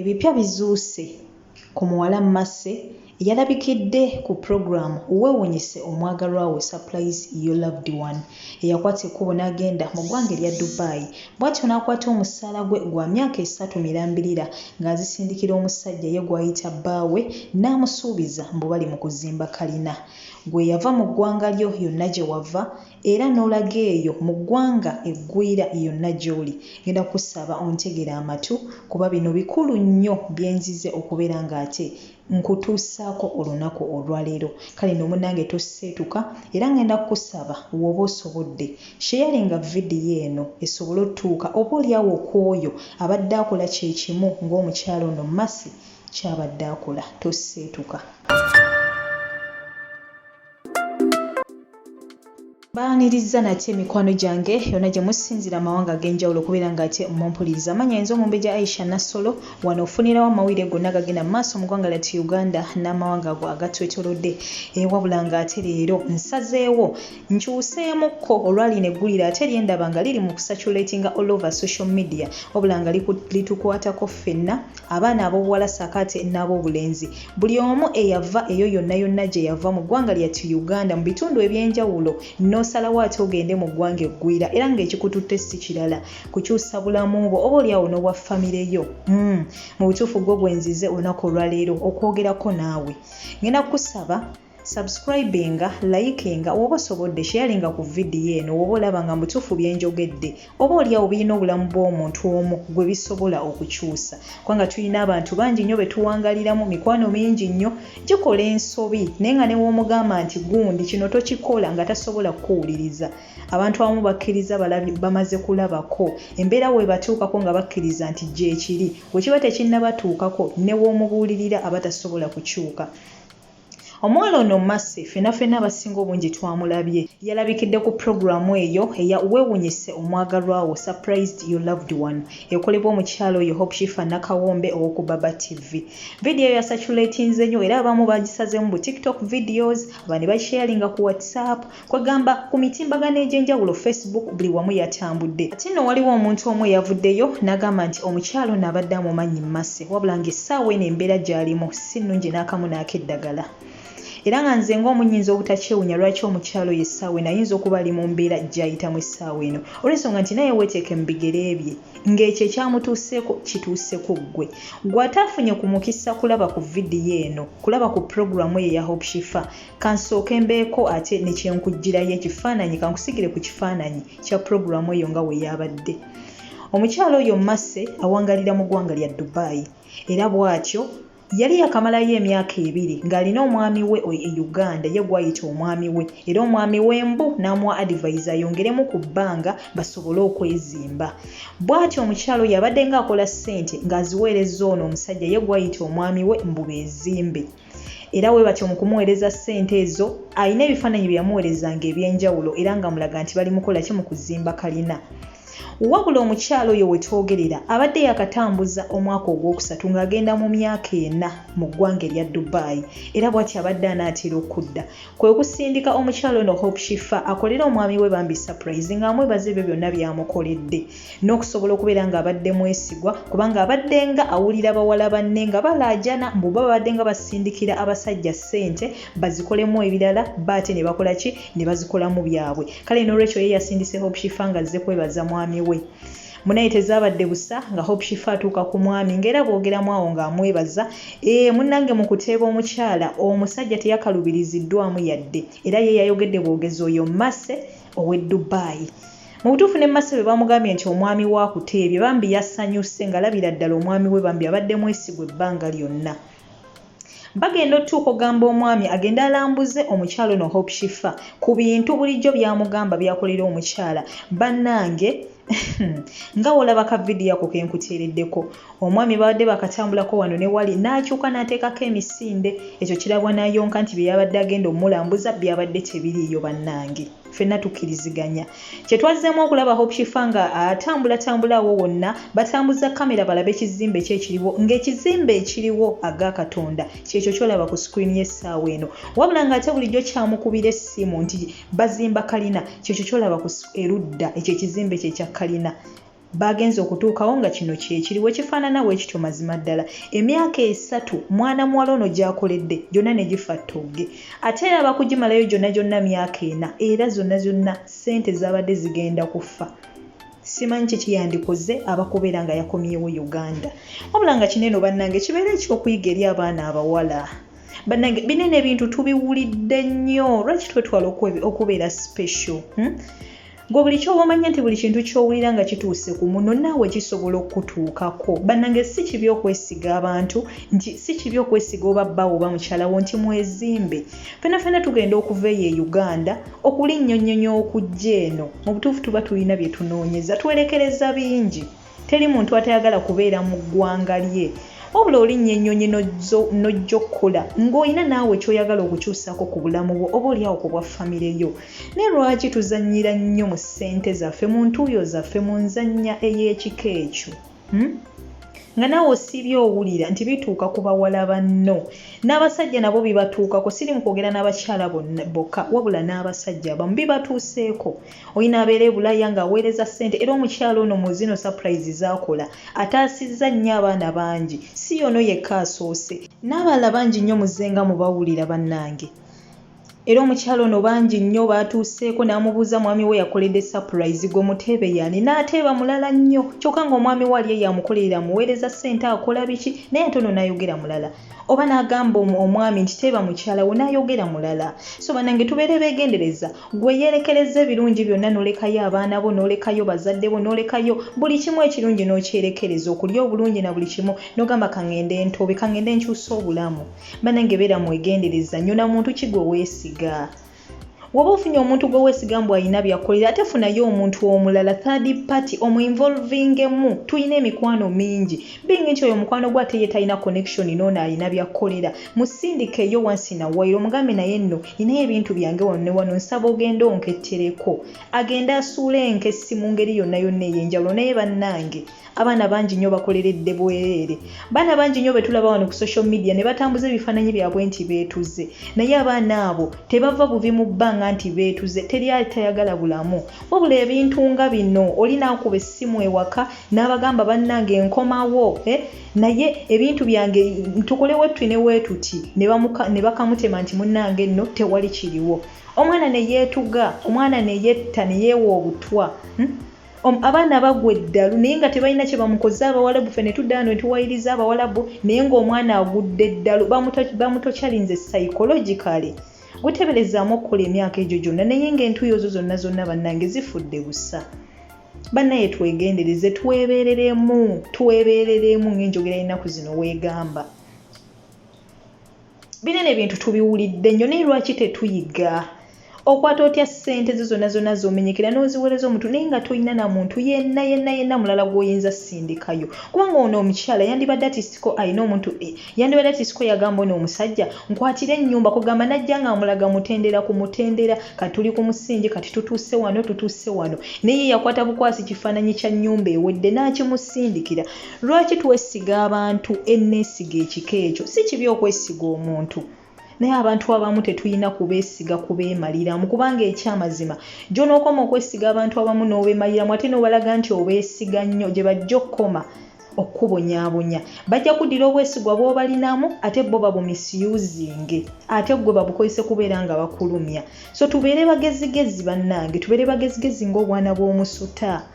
Ebipya bizuuse ku muwala Masse yalabikidde ku program Weewuunyise omwagalwa wo Surprise Your Loved One eyakwata ekkubo n'agenda mu ggwanga erya Dubai. Bw'atyo n'akwata omusaala gwe gwa myaka 3 mirambirira ng'azisindikira omusajja ye gw'ayita bbaawe n'amusuubiza mbu bali mu kuzimba kalina. Gwe yava mu ggwanga lyo yonna gye wava era n'olaga eyo mu ggwanga eggwira yonna gy'oli. Ngenda kusaba ontegera amatu kuba bino bikulu nnyo byenzize okubeera ng'ate nkutuusaako olunaku olwaleero. Kale nno munnange toseetuka era ngenda kukusaba w'oba osobodde sharinga vidiyo eno esobole otuuka oboolyawo kw'oyo abadde akola kye kimu ng'omukyalo ono Masse ky'abadde akola. Toseetuka. Baaniriza nate mikwano gyange yonna gye musinzira amawanga ag'enjawulo okubeera ng'ate mumpuliriza. Amanya nze Omumbejja Aisha Nassolo wano ofunirawo amawulire gonna agagenda mu maaso mu ggwanga lyattu Uganda n'amawanga ago agatwetoolodde. Wabula ng'ate leero nsazeewo nkyuseemukko olwalino eggulire ate lyendaba nga liri mu kusaturatinga all over social media wabula nga litukwatako ffenna abaana ab'obuwala saakaate n'ab'obulenzi. Buli omu eyava eyo yonna yonna gye yava mu ggwanga lyattu Uganda mu bitundu eby'enjawulo n'osalawo ate ogende mu ggwanga eggwira era ng'ekikututte si kirala kukyusa bulamu bwo oboolyawo n'obwa famire yo. Mu butuufu gwo gwenzize olunaku olwaleero okwogerako naawe. Ngenda kukusaba subscribinga, likinga, woba osobodde sharinga ku vidiyo eno woba olaba nga mutuufu byenjogedde oba oliawo birina obulamu bw'omuntu omu gwe bisobola okukyusa. Kubanga tulina abantu bangi nnyo be tuwangaliramu, mikwano mingi nnyo gikola ensobi naye nga ne w'omugamba nti gundi kino tokikola nga tasobola kukuwuliriza. Abantu abamu bakkiriza bamaze kulabako embeera we batuukako nga bakkiriza nti gyekiri, bwe kiba tekinnabatuukako ne w'omubuulirira aba tasobola kukyuka. Omuwala ono Masse ffenna abasinga obungi twamulabye yalabikidde ku programu eyo eya Weewuunyise omwagalwa wo Surprised Your Loved One ekolebwa omukyalo oyo Hope Shifa Nakawombe ow'oku Baba TV. Vidiyo yasaturatinze nnyo era abamu bagisazeemu bu TikTok videos, abandi bagisharinga ku WhatsApp, kwegamba ku mitimbagano egy'enjawulo Facebook, buli wamu yatambudde. Ate nno waliwo omuntu omu eyavuddeyo n'agamba nti omukyalo ono abadde amumanyi Masse wabula ng'essaawa eno embeera gy'alimu si nnungi n'akamu n'akeddagala. Era nga nze ng'omunyinza obutakyewunya lwaki omukyalo yessaawa eno ayinza okuba ali mu mbeera gy'ayitamu essaawa eno olw'ensonga nti naye weeteeke mu bigere bye ng'ekyo ekyamutuuseeko kituuseko ggwe. Gw'ataafunye ku mukisa kulaba ku vidiyo eno, kulaba ku programu eyo eya Hope Shifa, kansooke mbeeko ate ne kyenkugirayo ekifaananyi kankusigire ku kifaananyi kya programu eyo nga we yabadde. Omukyalo oyo Masse awangalira mu ggwanga lya Dubai era bw'atyo yali yakamalayo emyaka 2 ng'alina omwami we e Uganda ye gwayita omwami we era omwami w'embu n'amuwa advise ayongeremu ku bbanga basobole okwezimba. Bw'atyo omukyalo yabadde ng'akola ssente ng'aziweereza ono omusajja ye gwayita omwami we mbu beezimbe. Era we batyo mu kumuweereza ssente ezo alina ebifaananyi bye yamuweerezanga eby'enjawulo era nga mulaga nti bali mukola ki mu kuzimba kalina. Wabula omukyalo oyo we twogerera abadde yakatambuza omwaka ogwokusatu ng'agenda mu myaka 4 mu ggwanga erya Dubai era bw'atyo abadde anaatera okudda. Kwe kusindika omukyalo ono Hope Shifa akolera omwami we bambi surprise ng'amwebaza ebyo byonna by'amukoledde n'okusobola okubeera ng'abadde mwesigwa kubanga abadde nga awulira bawala banne nga balaajana mbu babadde nga basindikira abasajja ssente bazikolemu ebirala baate ne bakola ki ne bazikolamu byabwe. Kale n'olwekyo ye yasindise Hope Shifa nga azze kwebaza mwami we. Munaye tezaabadde busa nga Hope Shifa atuuka ku mwami ng'era boogeramu awo ng'amwebaza. Munnange mu kuteeba omukyala omusajja teyakalubiriziddwamu yadde era ye yayogedde bwogezi oyo Masse ow'e Dubai. Mu butuufu ne Masse bwe bamugambye nti omwami waakuteebye bambi yasanyuse ng'alabira ddala omwami we bambi abadde mwesigwa ebbanga lyonna. Bagenda otuuka ogamba omwami agenda alambuze omukyalo no Hope Shifa ku bintu bulijjo byamugamba byakolera omukyala. Bannange nga olaba ka vidiyo ako kenkuteereddeko omwami babadde bakatambulako wano ne wali n'akyuka n'ateekako emisinde. Ekyo kirabwa n'ayonka nti bye yabadde agenda omulambuza byabadde tebiriiyo bannange. Ffenna tukkiriziganya. Kye twazzeemu okulaba Hope Shifa nga atambula awo wonna batambuza kamera balabe ekizimbe kye ekiriwo ng'ekizimbe ekiriwo aga Katonda kyekyo kyolaba ku screen y'essaawa eno. Wabula ng'ate bulijjo kyamukubira essimu nti bazimba kalina kyekyo kyolaba ku erudda ekyo ekizimbe kye kya kalina. bagenze okutuukawo nga kino kyekiriwo ekifaanana bwe kityo mazima ddala. Emyaka 3 mwana muwala ono gy'akoledde gyonna ne gifa ttogge, ate era bakugimalayo gyonna myaka 4 era zonna ssente zabadde zigenda kufa. Simanyi kiki yandikoze abakubeera nga yakomyewo Uganda. Wabula nga kineno bannange kibeera ekyokuyiga eri abaana abawala. Bannange binene ebintu tubiwulidde nnyo, lwaki twetwala okubeera special? Gwe buli ky'oba omanya nti buli kintu ky'owulira nga kituuse ku muno naawe kisobola okutuukako. Bannange si kibi okwesiga abantu, nti si kibi okwesiga oba bbaawo oba mukyalawo nti mwezimbe. Ffenna tugenda okuva eyo e Uganda okulinnyonnyonya okujja eno. Mu butuufu tuba tulina bye tunoonyeza, twerekereza bingi. Teri muntu atayagala kubeera mu ggwanga lye. Wabula olinnya ennyonyi n'ojja okkola ng'olina naawe ky'oyagala okukyusako ku bulamu bwo oba oliawo ku bwa famire yo. Naye lwaki tuzannyira nnyo mu ssente zaffe, mu ntuuyo zaffe, mu nzannya ey'ekika ekyo? Nga naawe osiibye owulira nti bituuka ku bawala banno. N'abasajja nabo bibatuukako, siri mu kwogera n'abakyala bokka wabula n'abasajja abamu bibatuuseeko. Olina abeera Bulaya ng'aweereza ssente era omukyala ono mu zino surprise z'akola ataasizza nnyo abaana bangi, si yono yekka asoose. N'abalala bangi nnyo muzenga mu bawulira bannange. Era omukyalo ono bangi nnyo baatuuseeko n'amubuuza mwami we yakoledde surprise gwe muteebe yani n'ateeba mulala nnyo. Kyokka ng'omwami we ali yamukolerera muweereza ssente akola biki naye ate ono n'ayogera mulala. Oba n'agamba omwami nti teeba mukyala we n'ayogera mulala. So bannange tubeere beegendereza. Gwe yeerekereza ebirungi byonna n'olekayo abaana bo, n'olekayo bazadde bo, n'olekayo buli kimu ekirungi n'okyerekereza okulya obulungi na buli kimu n'ogamba kangende entobe kangende nkyusa obulamu. Bannange beera mwegendereza nnyo na muntu ki gwe weesiga. Woba ofunye omuntu gwe weesiga mbu alina by'akolera ate funayo omuntu omulala third party omu-involvingemu. Tulina emikwano mingi. Bingi nti oyo omukwano gwe ate ye talina connection n'ono alina by'akolera. Musindikeeyo wansi na wairo omugambe naye nno ninayo ebintu byange wano ne wano nsaba ogenda onkettereko. Agenda asuula enkessi mu ngeri yonna ey'enjawulo naye bannange. Abaana bangi nnyo bakoleredde bwereere. Baana bangi nnyo betulaba wano ku social media ne batambuza ebifaananyi byabwe nti beetuze. Naye abaana abo tebava buvi mu bbanga nti beetuze. Teri atayagala bulamu. Wabula ebintu nga bino olina akuba essimu ewaka n'abagamba bannange nkomawo. Naye ebintu byange tukole wetu ne wetuti ne bakamutema nti munnange nno tewali kiriwo. Omwana ne yeetuga, omwana ne yetta ne yeewa obutwa. Abaana bagwa eddalu naye nga tebalina kye bamukoze abawalabu ffe ne tudda wano ne tuwayiriza abawalabu naye ng'omwana agudde eddalu bamutokyalinze psychologically. Guteberezaamu okukola emyaka egyo gyonna naye ng'entuuyo zo zonna bannange zifudde busa. Bannaye twegendereze twebeereremu ng'enjogera y'ennaku zino weegamba. Binene ebintu tubiwulidde nnyo naye lwaki tetuyiga? Okwata otya ssente zo zonna z'omenyekera n'oziweereza omuntu naye nga tolina na muntu yenna mulala gw'oyinza sindikayo. Kubanga ono omukyala yandibadde atisiko alina omuntu yandibadde atisiko yagamba ono omusajja nkwatira ennyumba kugamba najja nga amulaga mutendera ku mutendera kati tuli ku musingi kati tutuuse wano naye yakwata bukwasi kifaananyi kya nnyumba ewedde n'akimusindikira. Lwaki twesiga abantu enneesiga ekika ekyo? Si kibi okwesiga omuntu. Naye abantu abamu tetuyina kubeesiga kubeemaliramu kubanga ekyamazima gyo n'okoma okwesiga abantu abamu n'obeemaliramu ate n'obalaga nti obeesiga nnyo gye bajja okukoma okubonyaabonya. Bajja kuddira obwesigwa bw'obalinamu ate bo babumisyuzinge ate gwe babukozese kubeera nga bakulumya. So tubeere bagezigezi bannange, tubeere bagezigezi ng'obwana bw'omusuta.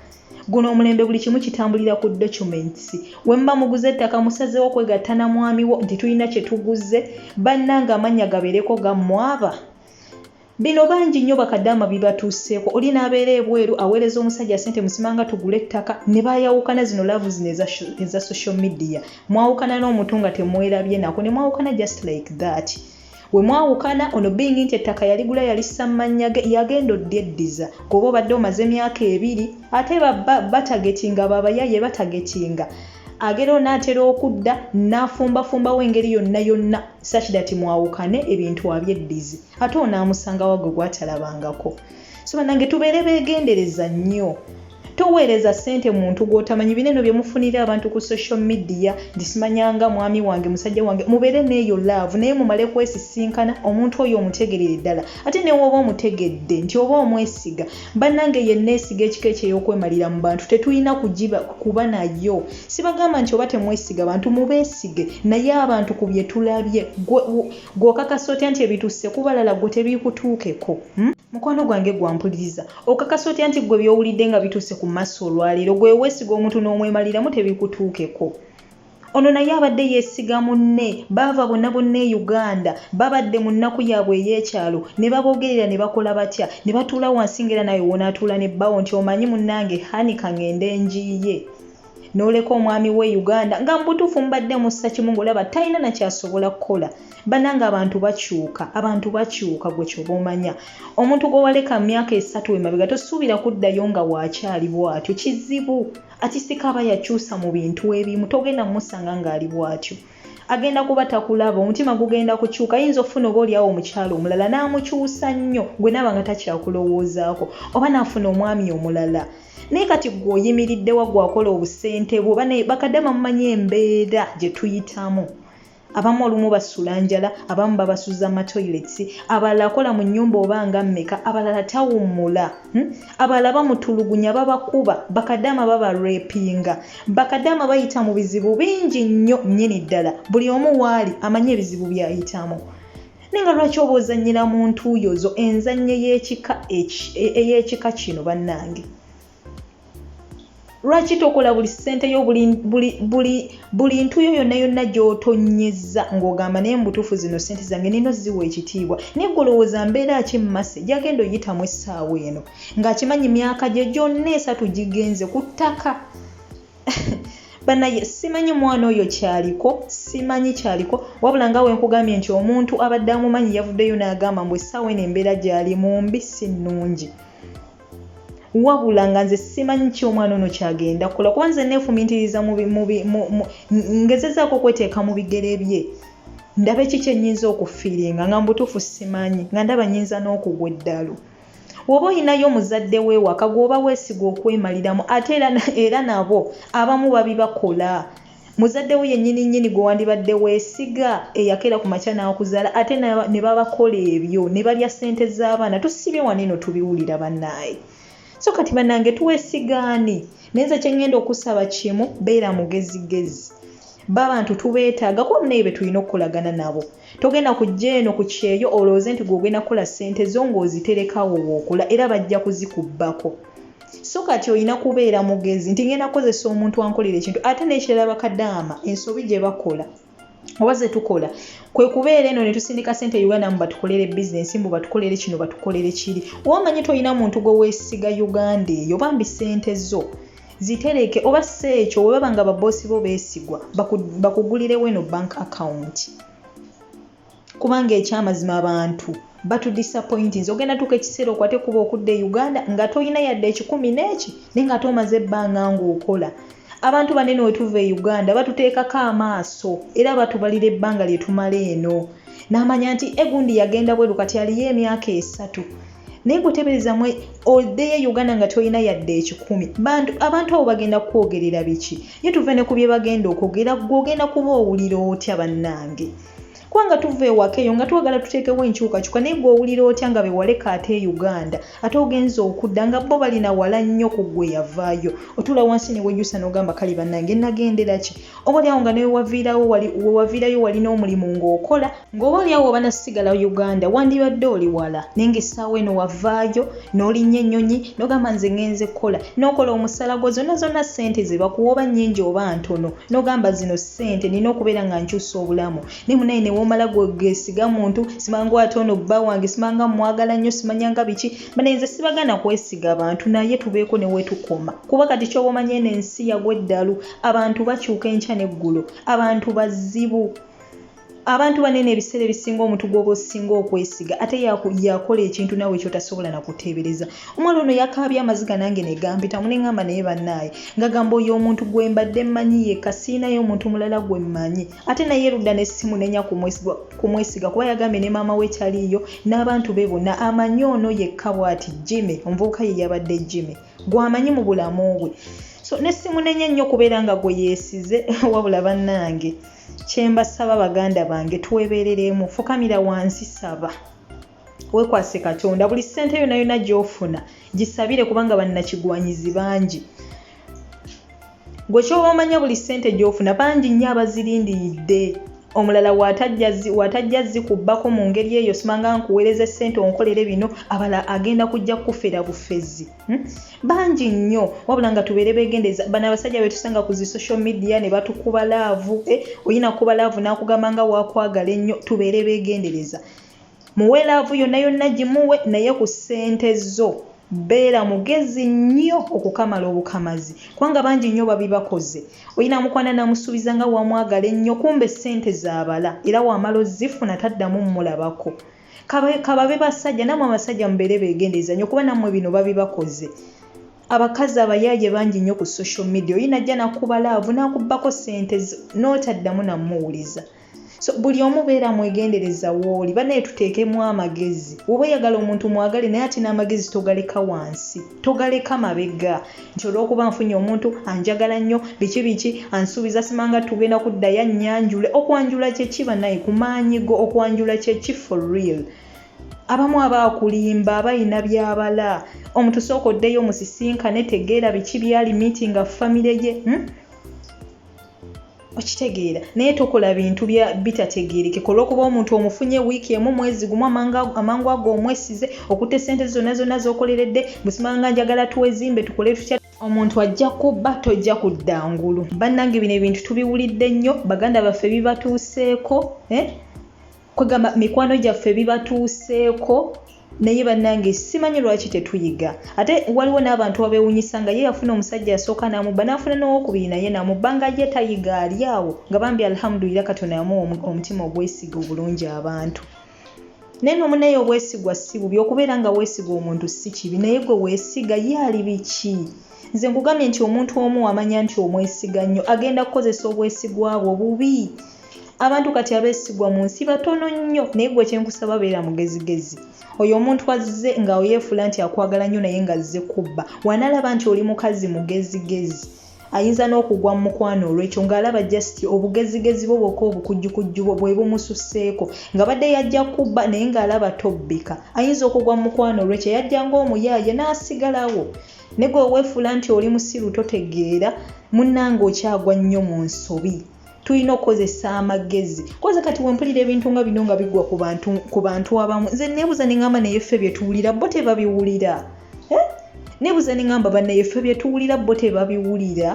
Guno omulembe buli kimu kitambulira ku documents. Wemba muguze ettaka musazeewo kwegatta na mwami wo nti tulina kye tuguze bannanga amannya gabeereko gammwaba. Bino bangi nnyo bakaddaama bibatuuseeko. Oli n'abeera ebweru aweereza omusajja ssente musimanga tugule ettaka ne bayawukana zino laavu zino eza social media. Mwawukana n'omuntu nga temwerabye nako ne mwawukana just like that. We mwawukana ono bingi nti ettaka yaligula yalissa mannya ge yagenda oddeddiza goba obadde omaze emyaka 2 ate batagetinga babayaye batagetinga agero n'atera okudda n'afumbafumbawo engeri yonna such that mwawukane ebintu abyeddizi ate onaamusanga wagwe gwatalabangako. So bannange tubeere beegendereza nnyo toweereza ssente muntu gw'otamanyi. Bineno bye mufunira abantu ku social media ndisimanyanga mwami wange musajja wange mubeere n'eyo love naye mumale kwesisinkana omuntu oyo omutegerere ddala ate ne woba omutegedde nti oba omwesiga bannange ye neesiga ekika eky'okwemalira mu bantu tetulina kuba nayo. Sibagamba nti oba temwesiga bantu mubeesige naye abantu ku bye tulabye gw'okakasa otya nti ebituuse kubalala gwe tebikutuukeko. Mukwano gwange gwampuliriza okakasa otya nti gwe by'owulidde nga bituuse ku maaso olwaleero gwe weesiga omuntu n'omwemaliramu tebikutuukeko. Ono naye abadde yeesiga munne baava bonna e Uganda babadde mu nnaku yaabwe ey'ekyalo ne baboogerera ne bakola batya ne batuula wansi ngera nawe wonaatuula ne bbawo nti omanyi munnange hanika ngende njiye n'oleka omwami w'e Uganda nga mbutuufu mbadde mussa kimu ng'olaba talina nakyasobola kukola. Bannange abantu bakyuka gwe kyoba omanya. Omuntu gwe waleka myaka 3 emabega tosuubira kuddayo nga waakyali bw'atyo kizibu. Ati sika aba yakyusa mu bintu ebimu togenda mmusanga ng'ali bw'atyo. Agenda kuba takulaba omutima gugenda kukyuka ayinza ofuna oba oliawo omukyalo omulala n'amukyusa nnyo gwe naaba nga takyakulowoozaako oba n'afuna omwami omulala. Naye kati gw'oyimiridde wa gwakola obusente bwo bakaddama mumanyi embeera gye tuyitamu. Abamu olumu basula njala, abamu babasuza amatoilets, abalala akola mu nnyumba oba nga mmeka, abalala tawummula, abalala bamutulugunya babakuba, bakaddama babarepinga, bakaddama bayita mu bizibu bingi nnyo nnyini ddala. Buli omu waali amanyi ebizibu by'ayitamu. Nenga lwaki oba ozannyira muntu yozo enzannyo ey'ekika kino bannange? Lwaki tokola buli ssente yo buli ntuyo yonna gy'otonyeza ng'ogamba naye mbutuufu zino ssente zange nino ziwa ekitiibwa naye golowooza mbeera ki mmase gyagenda oyitamu essaawa eno ng'akimanyi myaka gye gyonna 3 gigenze ku ttaka. Banaye simanyi mwana oyo kyaliko wabula nga we nkugambye nti omuntu abadde amumanyi yavuddeyo n'agamba mbu essaawa eno embeera gy'ali mu mbi si nnungi. Wabula nga nze simanyi ki omwana ono kyagenda kukola kuba nze neefumiitiriza ngezezaako okweteeka mu bigere bye ndabe ki kyennyinza okufiiringa nga mbutuufu simanyi nga ndaba nnyinza n'okugwa eddalu. Woba oyinayo omuzadde w'ewaka gw'oba weesiga okwemaliramu ate era nabo abamu babibakola. Muzadde we yennyini gwe wandibadde weesiga eyakera ku makya n'akuzaala ate ne babakola ebyo ne balya ssente z'abaana tusibye waneno tubiwulira bannaaye. So kati bannange tuweesigaani naye nze kye ngenda okusaba kimu beera mugezigezi. Babantu tubeetaaga kuba munaye be tulina okukolagana nabo. Togenda kujja eno ku kyeyo olowooze nti gw'ogenda kukola ssente zo ng'oziterekawo w'okola era bajja kuzikubbako. So kati olina kubeera mugezi nti ngenda kukozesa omuntu ankolera ekintu ate n'ekirala bakadaama ensobi gye bakola oba ze tukola kwe kubeera eno ne tusindika ssente Uganda mu batukolere bizinesi mbu batukolere kino batukolere kiri. Wamanye tolina muntu gwe weesiga Uganda eyo bambi ssente zo zitereke oba seekyo we baba nga baboosi bo beesigwa bakugulirewo eno bank account. Kubanga ekyamazima abantu batudisappointinze ogenda tuuka ekiseera okwate kuba okudde Uganda nga tolina yadde 10 n'eki naye nga tomaze ebbanga ng'okola. Abantu banene we tuva e Uganda batuteekako amaaso era batubalira ebbanga lye tumala eno n'amanya nti egundi yagenda bweru kati aliyo emyaka 3 naye gutebereza mwe oddeyo Uganda nga tolina yadde 10. Abantu abo bagenda kwogerera biki? Ye tuve ne ku bye bagenda okwogera gw'ogenda kuba owulira otya bannange? Kubanga tuva ewaka eyo nga twagala tuteekewo enkyukakyuka naye gw'owulira otya nga be waleka ate Uganda ate ogenza okudda nga bo balina wala nnyo ku gwe yavaayo otula wansi ne wejjusa n'ogamba kali bannange nagendera ki? Oba oliawo nga newe waviirayo walina omulimu ng'okola ng'oba oliawo oba nasigala Uganda wandibadde oli wala naye ng'essaawa eno wavaayo n'olinnya ennyonyi n'ogamba nze ngenze kukola n'okola omusala gwo zonna ssente ze bakuwa oba nnyingi oba ntono n'ogamba zino ssente nina okubeera nga nkyusa obulamu ne munaye ne womala gwegesiga muntu simanga ate ono bba wange simanga mwagala nnyo simanyanga biki banaye nze sibagana kwesiga abantu naye tubeeko ne wetukoma kuba kati kyoba omanye eno ensi yagwa eddalu abantu bakyuka enkya n'eggulo abantu bazibu abantu banene ebiseera ebisinga omuntu gw'oba osinga okwesiga ate yakola ekintu nawe ekyotasobola nakuteebereza. Omwana ono yakaabye amaziga nange ne gampita munengamba naye bannaaye ngagamba oyo omuntu gwe mbadde mmanyi yekka siinayo omuntu mulala gwe mmanyi ate naye erudda n'essimu nenya kumwesiga kuba yagambye ne maama we taliiyo n'abantu be bonna amanyi ono yekka bw'ati Jimmy omuvubuka ye yabadde Jimmy gw'amanyi mu bulamu bwe. So n'essimu nenya nnyo kubeera nga gwe yeesize wabula bannange kyembasaba baganda bange twebereremu fukamira wansi saba wekwase Katonda buli ssente yonna yonna gy'ofuna gisabire kubanga bannakigwanyizi bangi gwe ky'oba omanya buli ssente gy'ofuna bangi nnyo abazirindiridde omulala watajja zikubbako mu ngeri eyo simanga nkuweereza ssente onkolere bino abala agenda kujja kufera bufezi bangi nnyo wabula nga tubeere beegendeza bano abasajja betusanga ku zi social media ne batukuba laavu oyina kuba laavu n'akugamba nga waakwagala ennyo tubeere beegendereza muwe laavu yonna yonna gimuwe naye ku ssente zo beera mugezi nnyo okukamala obukamazi kubanga bangi nnyo babibakoze oyina mukwana namusuubiza nga wamwagala ennyo kumbe ssente zaabala era wamala ozifuna taddamu mmulabako kababe basajja namwe abasajja mubeere beegendereza nnyo kuba nammwe bino babibakoze abakazi abayaaye bangi nnyo ku social media oyina ajja nakuba laavu nakubbako ssente n'otaddamu namuwuliza. So buli omu beera mwegendereza wooli banaye tuteekemu amagezi oba oyagala omuntu mwagale naye ati n'amagezi togaleka wansi togaleka mabega nti olw'okuba nfunye omuntu anjagala nnyo biki ansuubiza simanga tugenda kuddayo annyanjule okwanjula kyeki banaye ku maanyigo okwanjula kyeki for real abamu abaakulimba abayina byabala omuntu sooka oddeyo musisinkane tegeera biki byali meeting nga famire ye okitegeera naye tokola bintu bitategeereke olw'okuba omuntu omufunye wiiki emu mwezi gumu amangu ago omwesize okutte ssente zonna z'okoleredde busimanga njagala tuwezimbe tukole tutya omuntu ajja kubba tojja kudda ngulu. Bannange bino ebintu tubiwulidde nnyo baganda baffe bibatuuseeko kwegamba mikwano gyaffe bibatuuseeko naye bannange simanyi lwaki tetuyiga ate waliwo n'abantu abeewunyisa nga ye yafuna omusajja yasooka namubba n'afuna n'owokubiri naye namubba nga ye tayiga ali awo nga bambi alhamdulillah Katonda yamuwa omutima ogwesiga obulungi abantu naye n'omunaye obwesigwa si bubi okubeera nga weesiga omuntu si kibi naye gwe weesiga ye ali biki nze nkugambye nti omuntu omu amanya nti omwesiga nnyo agenda kukozesa obwesigwa bwo bubi abantu kati abeesigwa mu nsi batono nnyo naye gwe kyenkusaba beera mugezigezi oyo omuntu azze nga oyeefula nti akwagala nnyo naye nga azze kubba wanalaba nti oli mukazi mugezigezi ayinza n'okugwa mu mukwano olw'ekyo ng'alaba just obugezigezi bwo bwokka obukujjukujju bwe bumususseeko nga badde yajja kubba naye ng'alaba tobbika ayinza okugwa mu mukwano olw'ekyo yajja ng'omuyaaye n'asigalawo ne gwe weefula nti oli musiru totegeera munnange okyagwa nnyo mu nsobi tulina okukozesa amagezi koze kati wempulira ebintu nga bino nga bigwa ku bantu abamu nze neebuuza ne ngamba naye ffe bye tuwulira bo tebabiwulira neebuuza ne ngamba bannaye ffe bye tuwulira bo tebabiwulira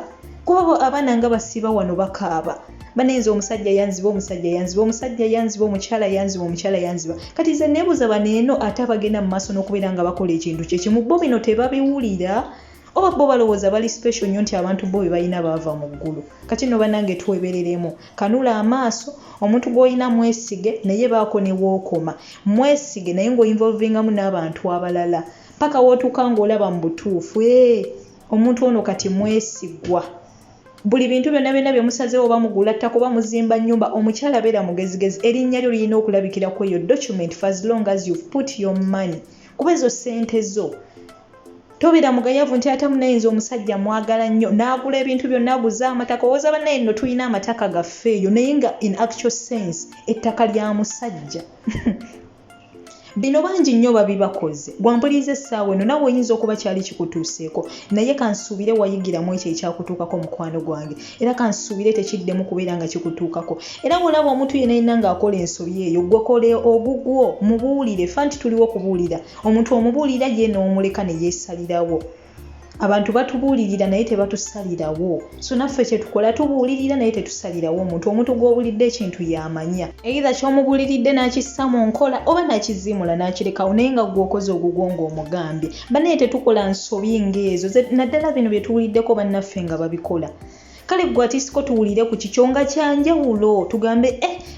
kuba abaana nga basiba wano bakaaba banenze omusajja yanziba omusajja yanziba omukyala yanziba kati nze neebuuza baneeno ate abagenda mu maaso n'okubeera nga bakola ekintu kyekimu bo bino tebabiwulira oba bo balowooza bali special nnyo nti abantu bo be balina baava mu ggulu kati no bannange twebereremu kanula amaaso omuntu gw'olina mwesige naye baako ne wookoma mwesige naye ng'oinvolvingamu n'abantu abalala paka wootuuka ng'olaba mu butuufu omuntu ono kati mwesigwa buli bintu byonna bye musazeewo oba mugula ttaka oba muzimba nnyumba omukyala beera mugezigezi erinnya lyo lirina okulabikira ku eyo document for as long as you've put your money kuba ezo ssente zo tobeera mugayavu nti ate munayinza omusajja mwagala nnyo n'agula ebintu byonna aguza amataka owooza bannaye nno tulina amataka gaffe eyo naye nga in actual sense ettaka lya musajja bino bangi nnyo babibakoze gwampuliriza essaawa eno nawe oyinza okuba kyali kikutuuseeko naye kansuubire wayigiramu ekyo ekyakutuukako mukwano gwange era kansuubire tekiddemu kubeera nga kikutuukako era bw'olaba omuntu yenna ng'akola ensobi eyo gwekole ogugwo mubuulire fa nti tuliwo kubuulira omuntu omubuulira ye n'omuleka ne yeesalirawo abantu batubuulirira naye tebatusalirawo so naffe kyetukola tubuulirira naye tetusalirawo omuntu gw'obulidde ekintu yamanya either ky'omubuuliridde n'akissa mu nkola oba n'akizimula n'akirekawo naye nga gw'okoze ogugwo ng'omugambye banaye tetukola nsobi ng'ezo naddala bino bye tuwuliddeko bannaffe nga babikola kale gwe atisiko tuwulire ku kikyonga kyanjawulo tugambe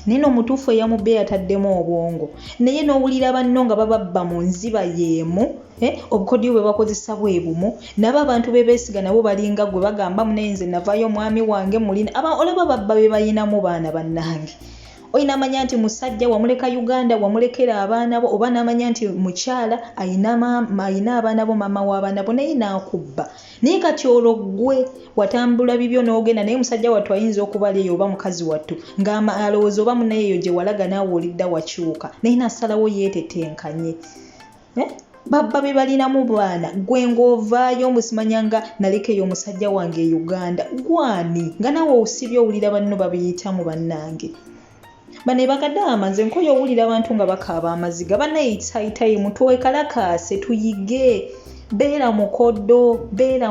neno omutuufu eyamubbe yataddemu obwongo naye n'owulira banno nga bababba mu nziba yeemu obukodyo bwe bakozesa bwe bumu nabo abantu bebeesiga nabo balinga gwe bagamba munaye nze navaayo mwami wange mulina olaba babba be bayinamu baana bannange oyina amanya nti musajja wamuleka Uganda wamulekera abaana bo oba n'amanya nti mukyala ayina abaana bo mama w'abaana bo naye n'akubba naye kati olwo ggwe watambula bibyo n'ogenda naye musajja wattu ayinza okuba leeyo oba mukazi wattu ng'alowooza oba munayeyo gye walaga naawe olidda wakyuka naye n'asalawo yeetetenkanye babba be balinamu baana gwe ng'ovaayo musimanyanga nalekeyo omusajja wange e Uganda gwani nga naawe osibye owulira banno babiyitamu bannange bane bagadama nze nkoyo owulira abantu nga bakaaba amaziga banayitaitaye mutwe kalakaase tuyige beera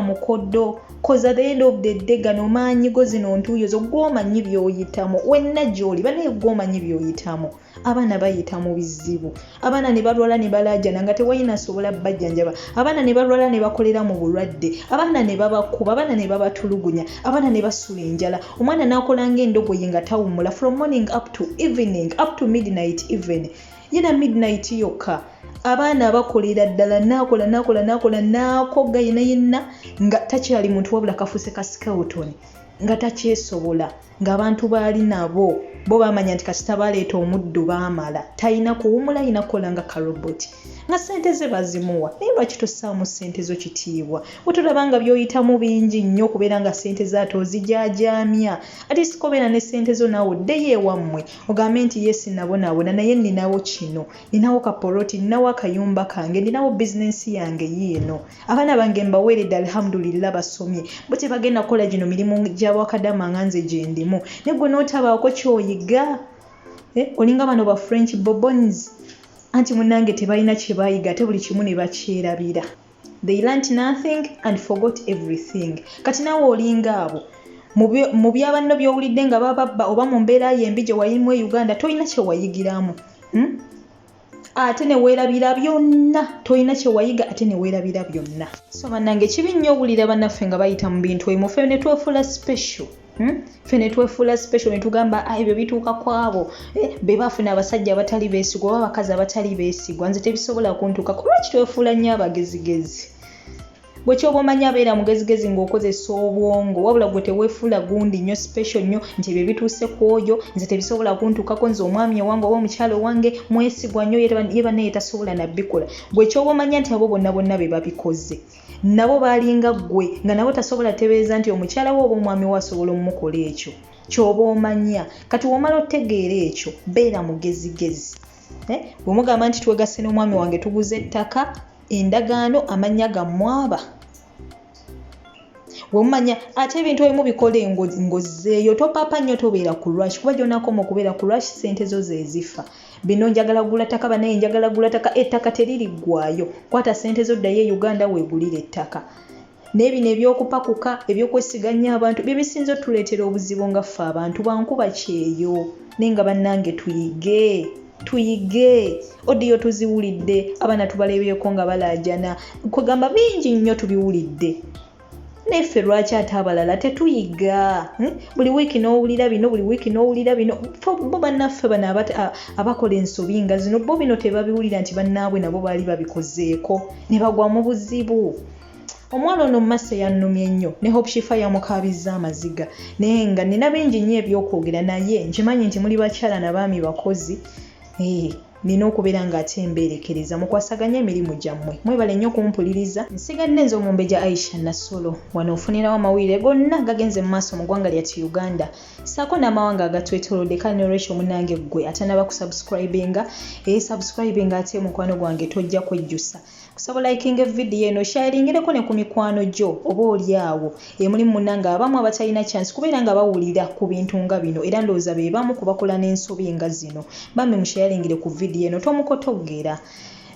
mukoddo cause at the end of the day gano maanyigo zino ntuuyo zo gw'omanyi by'oyitamu wenna gy'oli banaye gw'omanyi by'oyitamu abaana bayita mu bizibu abaana ne balwala ne balaajana nga tewayina sobola bajjanjaba abaana ne balwala ne bakolera mu bulwadde abaana ne babakuba abaana ne babatulugunya abaana ne basula enjala omwana n'akola ng'endogoyi nga tawummula from morning up to evening up to midnight even yena midnight yokka abaana bakolera ddala nakola nakoga yenna nga takyali muntu wabula kafuuse ka skeleton nga takyesobola ng'abantu baali nabo bo bamanya nti kasita baleeta omuddu baamala talina kuwumula alina kukola nga karoboti nga ssente ze bazimuwa naye lwaki tossaamu ssente zo kitiibwa wetolaba nga by'oyitamu bingi nnyo okubeera nga ssente zaato ozijajaamya ate sikobeera ne ssente zo naawe oddeyo ewammwe ogambe nti yesi nabonaabona naye ninawo kino ninawo kapoloti ninawo akayumba kange ninawo bizinensi yange yiino abaana bange mbaweeredde alhamdulillah basomye bo tebagenda kukola gino mirimu gy'abakadama nga nze gye ndimu ne gwe n'otabaako ky'oyiga olinga bano ba French Bourbons anti munange tebalina kye bayiga ate buli kimu ne bakyerabira they learnt nothing and forgot everything kati naawe olinga abo mu byabanno by'owulidde nga bababba oba mu mbeera yembi gye wayimu e Uganda tolina kye wayigiramu ate ne weerabira byonna tolina kye wayiga ate ne weerabira byonna so bannange kibi nnyo owulira bannaffe nga bayita mu bintu ebimu ffe ne twefuula special ffe ne twefuula special ne tugamba ebyo bituuka kwabo be bafuna abasajja abatali beesigwa oba abakazi abatali beesigwa nze tebisobola kuntuukako lwaki twefuula nnyo abagezigezi gwe kyoba omanyi abeera mugezigezi ng'okozesa obwongo wabula gwe teweefuula gundi nnyo special nnyo nti ebyo bituuse ku oyo nze tebisobola kuntuukako nze omwami owange oba omukyalo wange mwesigwa nnyo ye bannaye tasobola nabikola gwe kyoba omanya nti abo bonna be babikoze nabo baalinga ggwe nga nabo tasobola tebeeza nti omukyala we oba omwami we asobola omukola ekyo kyoba omanya kati womala otegeera ekyo beera mugezigezi bwe mugamba nti twegasse n'omwami wange tuguze ettaka endagaano amanya gammwaba wemanya ate ebintu ebimu bikole ngozzeeyo topapa nnyo tobeera ku lwaki kuba gyonakoma okubeera ku lwaki ssente zo zezifa bino njagala gula ttaka banaye njagala gula ttaka ettaka teririggwayo kwata ssente zo ddayo e Uganda weegulira ettaka n'ebino ebyokupakuka ebyokwesiganya abantu bye bisinza otuleetera obuzibu nga ffe abantu bankuba kyeyo naye nga bannange tuyige odiyo tuziwulidde abaana tubaleebyeko nga balaajana kwegamba bingi nnyo tubiwulidde neffe lwaki ate abalala tetuyiga buli wiiki n'owulira bino bo bannaffe bano abakola ensobi nga zino bo bino tebabiwulira nti bannaabwe nabo baali babikozeeko ne bagwa mu buzibu omwana ono mumaaso yannumye nnyo ne Hope Shifa yamukaabiza amaziga naye nga nina bingi nnyo ebyokwogera naye nkimanyi nti muli bakyala n'abaami bakozi nina okubeera ng'ate mbeerekereza mukwasaganya emirimu gyammwe mwebale nnyo kumpuliriza nsigadde nze Omumbejja Aisha Nassolo wano ofunirawo amawulire gonna gagenze mu maaso mu ggwanga lyattu Uganda saako n'amawanga agatwetoolodde kale ne Rachel munange ggwe atanaba kusubscribinga subscribinga ate mukwano gwange tojja kwejjusa kusaba likinga video eno sharingireko ne ku mikwano gyo oba oli awo mulimu munanga abamu abatalina chance kubeera nga bawulira ku bintu nga bino era ndowooza be bamu kubakola n'ensobi nga zino bamwe musharingire ku video eno tomukotogera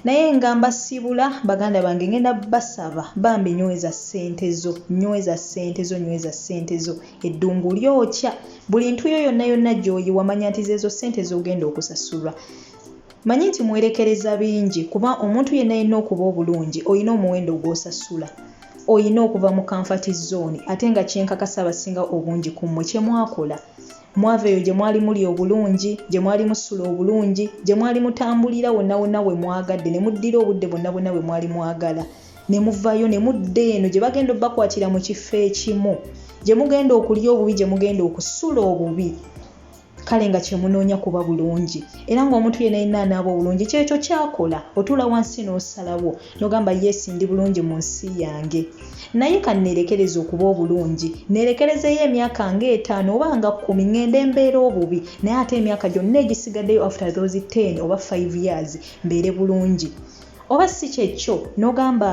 naye nga mbasibula baganda bange ngenda basaba bambi nyweza ssente zo eddungu lyokya buli ntuyo yonna gy'oyi wamanya nti zezo ssente z'ogenda okusasulwa manyi nti mwerekereza bingi kuba omuntu yenna yenna okuba obulungi olina omuwendo gw'osasula oyina okuva mu comfort zone ate nga kyenkakasa abasinga obungi ku mmwe kye mwakola mwaveeyo gye mwali muli obulungi gye mwali musula obulungi gye mwali mutambulira wonna wonna we mwagadde ne muddira obudde bonna bonna bwe mwali mwagala ne muvaayo ne mudda eno gye bagenda obbakwatira mu kifo ekimu gye mugenda okulya obubi gye mugenda okusula obubi kale nga kyemunoonya kuba bulungi era ng'omuntu yenna yenna anaaba obulungi kyekyo kyakola otuula wansi n'osalawo n'ogamba yes ndi bulungi mu nsi yange naye kanneerekereza okuba obulungi neerekerezeyo emyaka nga 5 oba nga 10 ngende mbeera obubi naye ate emyaka gyonna egisigaddeyo after those 10 oba 5 years mbeere bulungi oba si kyekyo n'ogamba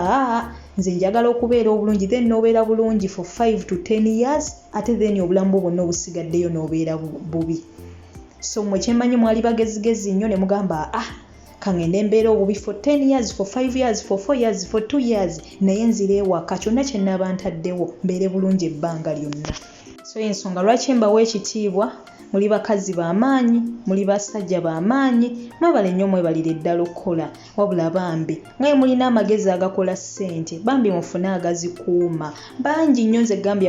nze njagala okubeera obulungi then n'obeera bulungi for 5 to 10 years ate then obulamu bwonna obusigaddeyo n'obeera bubi so mwe kyemmanyi mwali bagezigezi nnyo ne mugamba kangende mbeera obubi for 10 years for 5 years for 4 years for 2 years naye nzira ewaka kyonna kye nnaaba ntaddewo mbeere bulungi ebbanga lyonna so ensonga lwaki mbawa ekitiibwa muli bakazi b'amaanyi muli basajja b'amaanyi mwebale nnyo mwebalire ddala okukola wabula bambi mwe mulina amagezi agakola ssente bambi mufune agazikuuma bangi nnyo nze gambye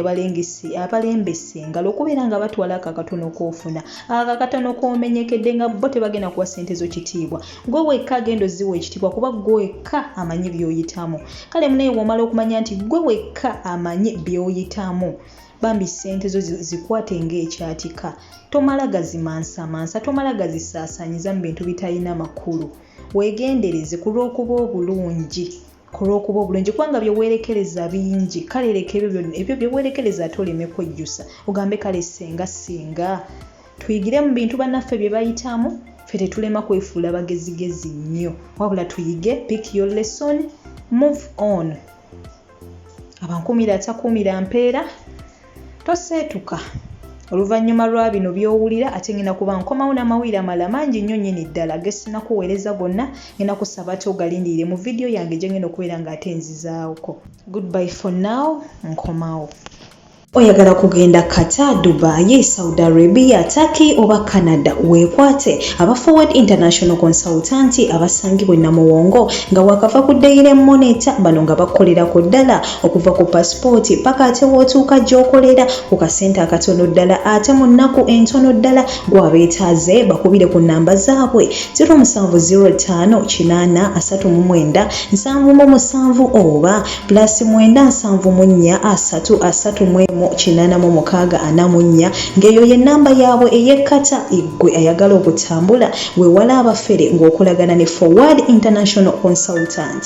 abalembese engalo okubeera nga batwala akakatono k'ofuna akakatono k'omenyekedde nga bo tebagenda kuwa ssente zo kitiibwa gwe wekka agenda oziwa ekitiibwa kuba gwe wekka amanyi by'oyitamu kale munaye bw'omala okumanya nti gwe wekka amanyi by'oyitamu bambi ssente zo zikwate ng'ekyatika tomala gazimansamansa tomala gazisaasaanyiza mu bintu bitalina makulu weegendereze ku lw'okuba obulungi kubanga byeweerekereza bingi kale leka ebyo byeweerekereza ate oleme kwejjusa ogambe kale singa tuyigire mu bintu bannaffe bye bayitamu ffe tetulema kwefuula bagezigezi nnyo wabula tuyige pick your lesson move on abankumira atakumira mpeera toseetuka oluvannyuma lwa bino by'owulira ate ngenda kuba nkomawo n'amawulire amalala mangi nnyo nnyini ddala gesinakuweereza gonna ngenda kusaba ate ogalindirire mu vidiyo yange gye ngenda okubeera nga ate nzizaawoko. Goodbye for now, nkomawo. Oyagala kugenda Qatar, Dubai, Saudi Arabia, Turkey oba Canada weekwate aba Forward International Consultant abasangibwe Namuwongo nga wakava ku Daily Monitor bano nga bakolera ku ddala okuva ku passport paka ate wootuuka gy'okolera ku kasente akatono ddala ate mu nnaku entono ddala gwabeetaaze bakubire ku nnamba zaabwe 07083937 oba +974 383 ng'eyo ye nnamba yaabwe ey'ekkata eggwe ayagala okutambula weewala abafere ng'okolagana ne Forward International Consultant.